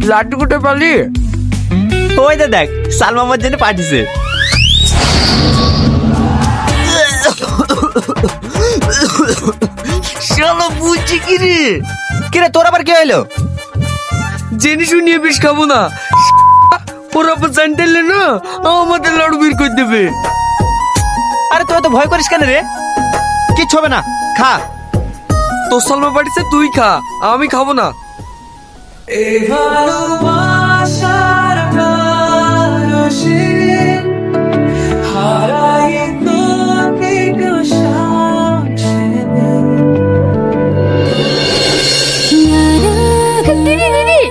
লাড্ডু কোটে পালি? ওই দা দেখ, সালমা আমার জন্য পাঠিয়েছে। শালা বুঝছি কি রে? কিরে তোর আবার কি হইলো? জেনে শুনিয়ে বেশ খাবো না, ওরা আবার স্যান্ডেলে না আমাদের লাড়ু বের করে দেবে। আরে তুই তো ভয় করিস কেন রে? কিচ্ছু হবে না, খা। তোর সালমা পাঠিয়েছে, তুই খা, আমি খাবো না। দিদি দিদি,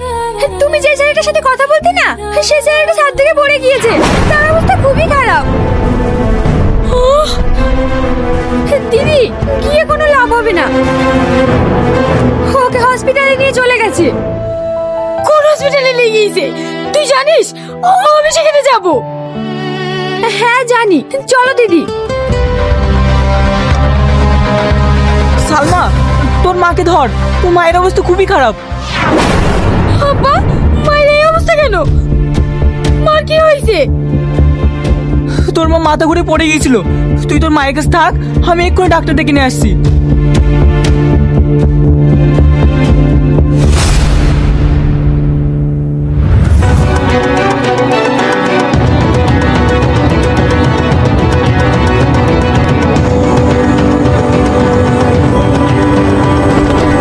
তুমি যে ছেলেটার সাথে কথা বলতে না, সেই ছেলেটা ছাদ থেকে পড়ে গিয়েছে, তার অবস্থা খুবই খারাপ। দিদি গিয়ে কোনো লাভ হবে না, ওকে হসপিটালে নিয়ে চলে গেছে। কোন হসপিটালে নিয়ে গিয়েছে তুই জানিস? আমি সেখানে যাব। হ্যাঁ জানি, চলো দিদি। সালমা, তোর মাকে ধর, তোর মায়ের অবস্থা খুবই খারাপ। আব্বা, মায়ের এই অবস্থা কেন? মার কি হয়েছে? তোর মা মাথা ঘুরে পড়ে গিয়েছিল, তুই তোর মায়ের কাছে থাক, আমি এক্ষুনি ডাক্তার ডেকে নিয়ে আসছি।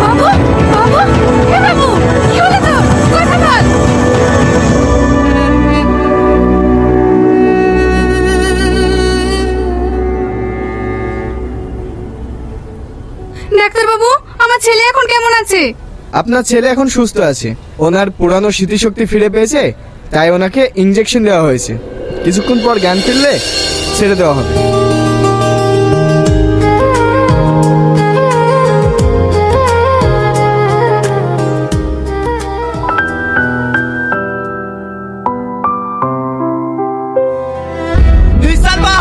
বাবু, বাবু, হে বাবু, কি হলো তো? কথা বল। ডাক্তার বাবু, আমার ছেলে এখন কেমন আছে? আপনার ছেলে এখন সুস্থ আছে, ওনার পুরানো স্মৃতিশক্তি ফিরে পেয়েছে, তাই ওনাকে ইনজেকশন দেওয়া হয়েছে। কিছুক্ষণ পর জ্ঞান ফিরলে ছেড়ে দেওয়া হবে। সালমা!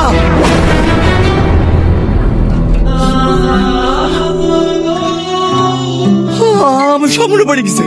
আমার সামনে পড়ে গেছে।